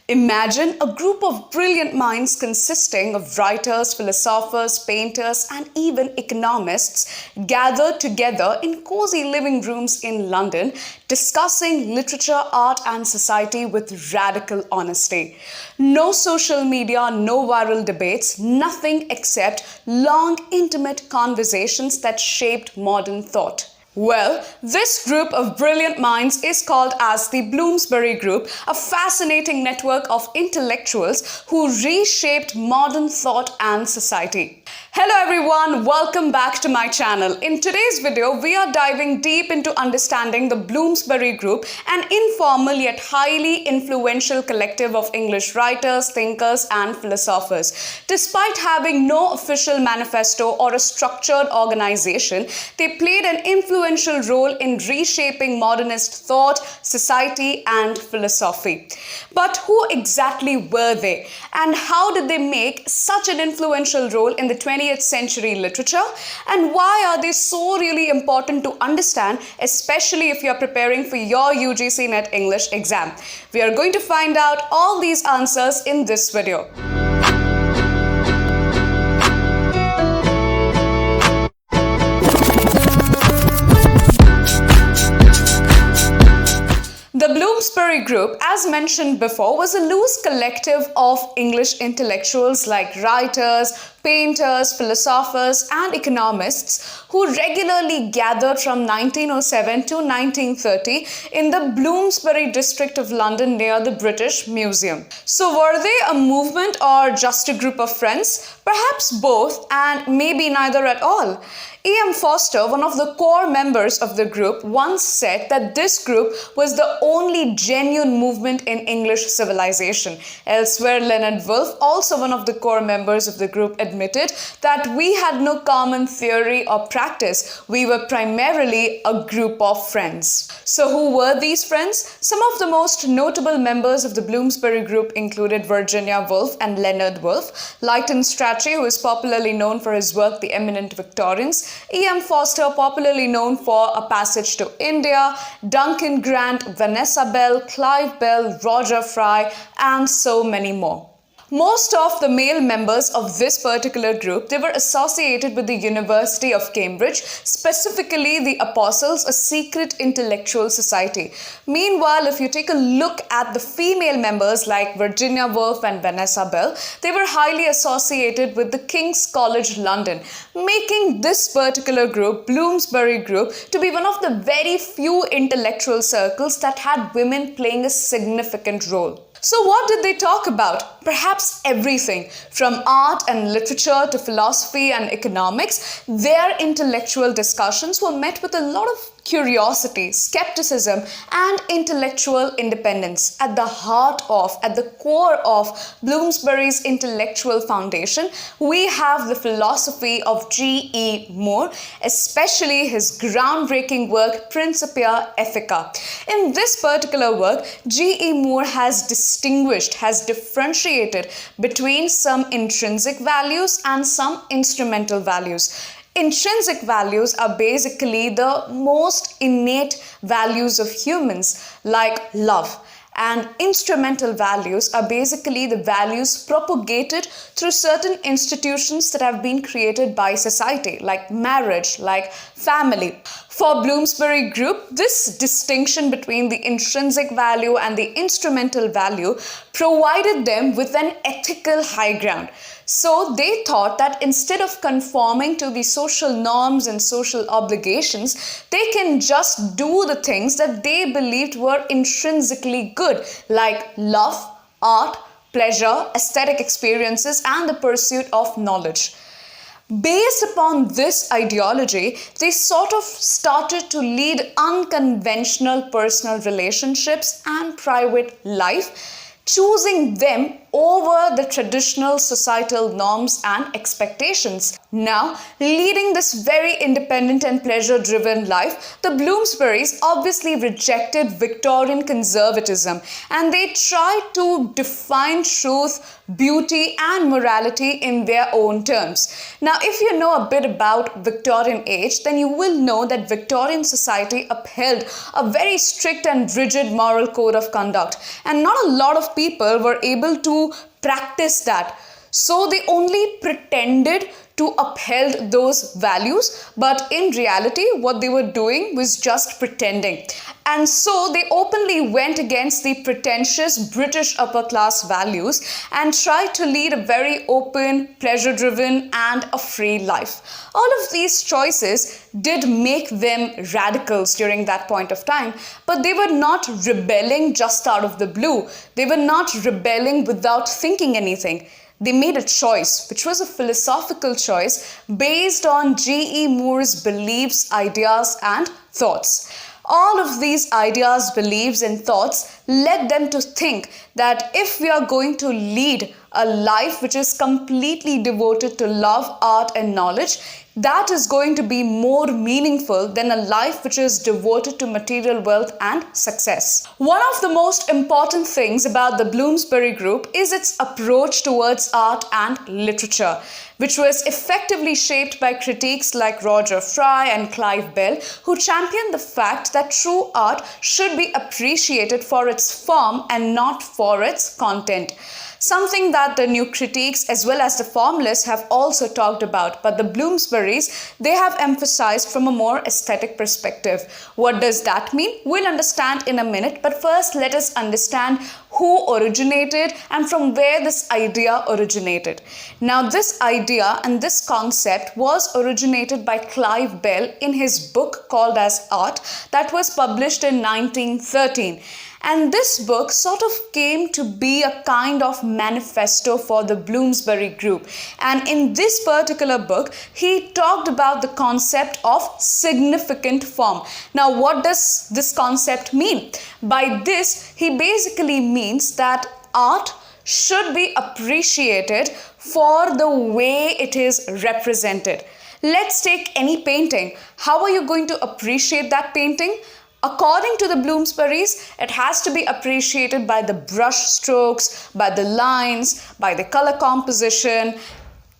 Imagine a group of brilliant minds consisting of writers, philosophers, painters, and even economists gathered together in cozy living rooms in London, discussing literature, art, and society with radical honesty. No social media, no viral debates, nothing except long, intimate conversations that shaped modern thought. Well, this group of brilliant minds is called as the Bloomsbury Group, a fascinating network of intellectuals who reshaped modern thought and society. Hello everyone, welcome back to my channel. In today's video, we are diving deep into understanding the Bloomsbury Group, an informal yet highly influential collective of English writers, thinkers, and philosophers. Despite having no official manifesto or a structured organization, they played an influential role in reshaping modernist thought, society, and philosophy. But who exactly were they? And how did they make such an influential role in the 20th century literature? And why are they so really important to understand, especially if you're preparing for your UGC NET English exam? We are going to find out all these answers in this video. The Bloomsbury Group, as mentioned before, was a loose collective of English intellectuals like writers, painters, philosophers, and economists who regularly gathered from 1907 to 1930 in the Bloomsbury district of London near the British Museum. So were they a movement or just a group of friends? Perhaps both, and maybe neither at all. E.m.Forster, one of the core members of the group, once said that this group was the only genuine movement in English civilization. Elsewhere, Woolf, also one of the core members of the group, admitted that we had no common theory or practice. We were primarily a group of friends. So who were these friends? Some of the most notable members of the Bloomsbury Group included Virginia Woolf and Leonard Woolf, Lytton Strachey, who is popularly known for his work The Eminent Victorians, E.m.Forster, popularly known for A Passage to India, Duncan Grant, Vanessa Bell, Clive Bell, Roger Fry, and so many more. Most of the male members of this particular group, they were associated with the University of Cambridge, specifically the Apostles, a secret intellectual society. Meanwhile, if you take a look at the female members like Virginia Woolf and Vanessa Bell, they were highly associated with the King's College London, making this particular group, Bloomsbury Group, to be one of the very few intellectual circles that had women playing a significant role. So what did they talk about? Perhaps everything, from art and literature to philosophy and economics. Their intellectual discussions were met with a lot of curiosity, skepticism, and intellectual independence. At the heart of, at the core of Bloomsbury's intellectual foundation, we have the philosophy of G.E. Moore, especially his groundbreaking work Principia Ethica. In this particular work, G.E. Moore has differentiated between some intrinsic values and some instrumental values. Intrinsic values are basically the most innate values of humans, like love. And instrumental values are basically the values propagated through certain institutions that have been created by society, like marriage, like family. For Bloomsbury Group, this distinction between the intrinsic value and the instrumental value provided them with an ethical high ground. So they thought that instead of conforming to the social norms and social obligations, they can just do the things that they believed were intrinsically good, like love, art, pleasure, aesthetic experiences, and the pursuit of knowledge. Based upon this ideology, they sort of started to lead unconventional personal relationships and private life, choosing them over the traditional societal norms and expectations. Now, leading this very independent and pleasure-driven life, the Bloomsburys obviously rejected Victorian conservatism, and they tried to define truth, beauty, and morality in their own terms. Now, if you know a bit about Victorian age, then you will know that Victorian society upheld a very strict and rigid moral code of conduct, and not a lot of of people were able to practice that. So they only pretended to uphold those values, but in reality, what they were doing was just pretending. And so they openly went against the pretentious British upper class values and tried to lead a very open, pleasure-driven, and a free life. All of these choices did make them radicals during that point of time, but they were not rebelling just out of the blue. They were not rebelling without thinking anything. They made a choice, which was a philosophical choice based on G.E. Moore's beliefs, ideas, and thoughts. All of these ideas, beliefs, and thoughts led them to think that if we are going to lead a life which is completely devoted to love, art, and knowledge, that is going to be more meaningful than a life which is devoted to material wealth and success. One of the most important things about the Bloomsbury Group is its approach towards art and literature, which was effectively shaped by critiques like Roger Fry and Clive Bell, who championed the fact that true art should be appreciated for its form and not for its content. Something that the new critiques as well as the formalists have also talked about, but the Bloomsburys, they have emphasized from a more aesthetic perspective. What does that mean? We'll understand in a minute, but first let us understand who originated and from where this idea originated. Now, this idea and this concept was originated by Clive Bell in his book called as Art that was published in 1913. And this book sort of came to be a kind of manifesto for the Bloomsbury Group. And in this particular book, he talked about the concept of significant form. Now, what does this concept mean? By this, he basically means that art should be appreciated for the way it is represented. Let's take any painting. How are you going to appreciate that painting? According to the Bloomsburys, it has to be appreciated by the brush strokes, by the lines, by the color composition,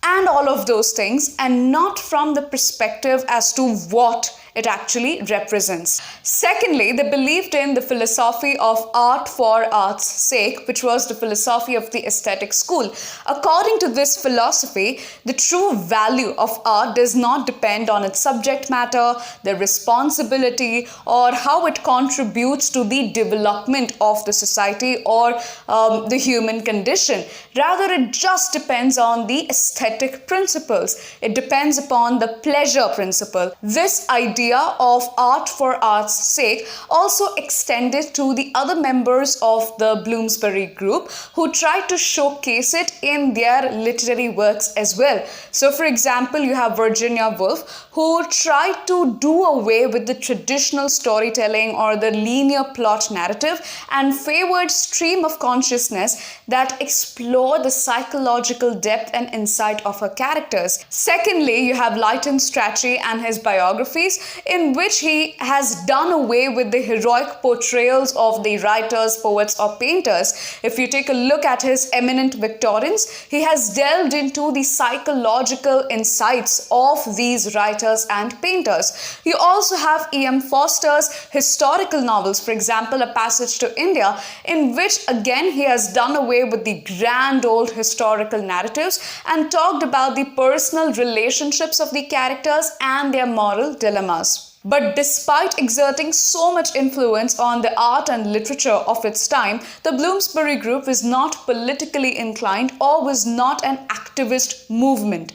and all of those things, and not from the perspective as to what it actually represents. Secondly, they believed in the philosophy of art for art's sake, which was the philosophy of the aesthetic school. According to this philosophy, the true value of art does not depend on its subject matter, the responsibility, or how it contributes to the development of the society or the human condition. Rather, it just depends on the aesthetic principles. It depends upon the pleasure principle. This idea of art for art's sake also extended to the other members of the Bloomsbury Group who tried to showcase it in their literary works as well. So, for example, you have Virginia Woolf, who tried to do away with the traditional storytelling or the linear plot narrative and favored stream of consciousness that explore the psychological depth and insight of her characters. Secondly, you have Lytton Strachey and his biographies, in which he has done away with the heroic portrayals of the writers, poets, or painters. If you take a look at his eminent Victorians, he has delved into the psychological insights of these writers and painters. You also have E.M.Forster's historical novels, for example, A Passage to India, in which again he has done away with the grand old historical narratives and talked about the personal relationships of the characters and their moral dilemmas. But despite exerting so much influence on the art and literature of its time, the Bloomsbury Group was not politically inclined or was not an activist movement.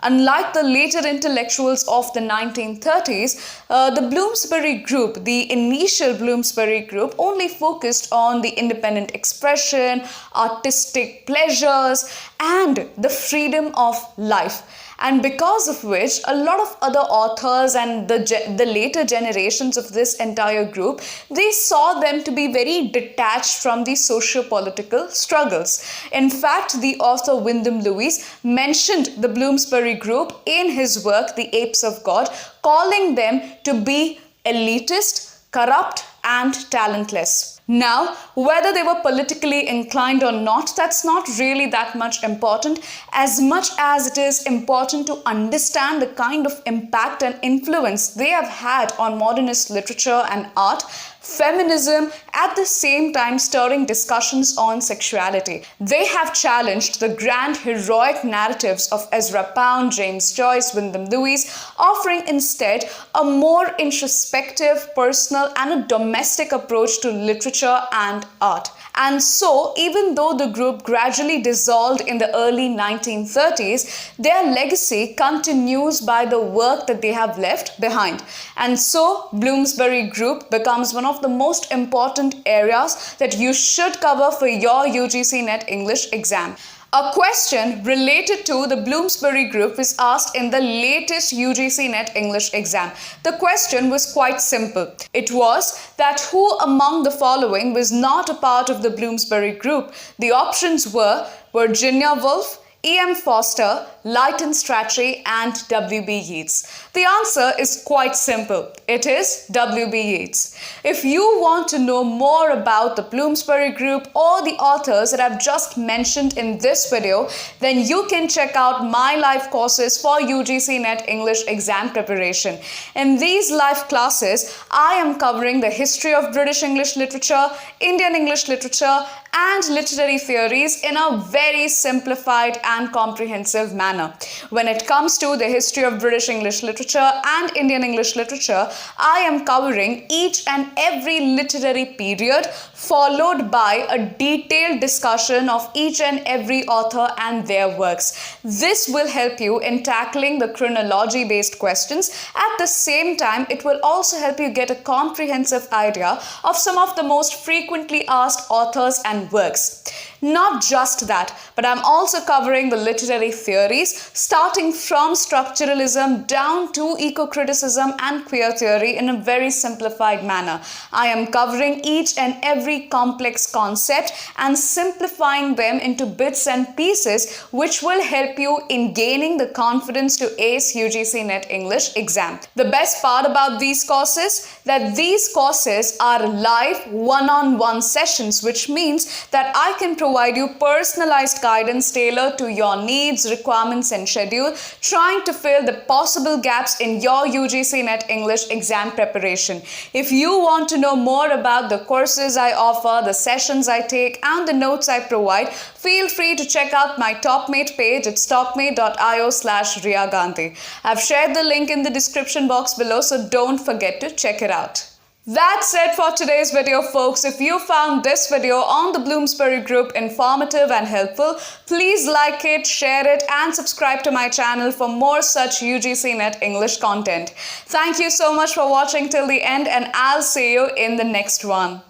Unlike the later intellectuals of the 1930s, the Bloomsbury Group, the initial Bloomsbury Group, only focused on the independent expression, artistic pleasures, and the freedom of life. And because of which, a lot of other authors and the later generations of this entire group, they saw them to be very detached from the socio-political struggles. In fact, the author Wyndham Lewis mentioned the Bloomsbury Group in his work, The Apes of God, calling them to be elitist, corrupt, and talentless. Now, whether they were politically inclined or not, that's not really that much important, as much as it is important to understand the kind of impact and influence they have had on modernist literature and art feminism, at the same time stirring discussions on sexuality. They have challenged the grand heroic narratives of Ezra Pound, James Joyce, Wyndham Lewis, offering instead a more introspective, personal, and a domestic approach to literature and art. And so, even though the group gradually dissolved in the early 1930s, their legacy continues by the work that they have left behind. And so, Bloomsbury Group becomes one of the most important areas that you should cover for your UGC NET English exam. A question related to the Bloomsbury Group was asked in the latest UGC NET English exam. The question was quite simple. It was that who among the following was not a part of the Bloomsbury Group? The options were Virginia Woolf, E.m.Forster, Lytton Strachey, and W.B. Yeats. The answer is quite simple. It is W.B. Yeats. If you want to know more about the Bloomsbury Group or the authors that I've just mentioned in this video, then you can check out my live courses for UGC NET English exam preparation. In these live classes, I am covering the history of British English literature, Indian English literature, and literary theories in a very simplified and comprehensive manner. When it comes to the history of British English literature and Indian English literature, I am covering each and every literary period, followed by a detailed discussion of each and every author and their works. This will help you in tackling the chronology-based questions. At the same time, it will also help you get a comprehensive idea of some of the most frequently asked authors and works. Not just that, but I'm also covering the literary theories, starting from structuralism down to eco-criticism and queer theory in a very simplified manner. I am covering each and every complex concept and simplifying them into bits and pieces, which will help you in gaining the confidence to ace UGC NET English exam. The best part about these courses, that these courses are live one-on-one sessions, which means that I can provide you personalized guidance tailored to your needs, requirements, and schedule, trying to fill the possible gaps in your UGC NET English exam preparation. If you want to know more about the courses I offer, the sessions I take, and the notes I provide, feel free to check out my TopMate page at topmate.io/Riya Gandhi. I've shared the link in the description box below, so don't forget to check it out. That's it for today's video, folks. If you found this video on the Bloomsbury Group informative and helpful, please like it, share it, and subscribe to my channel for more such UGC NET English content. Thank you so much for watching till the end, and I'll see you in the next one.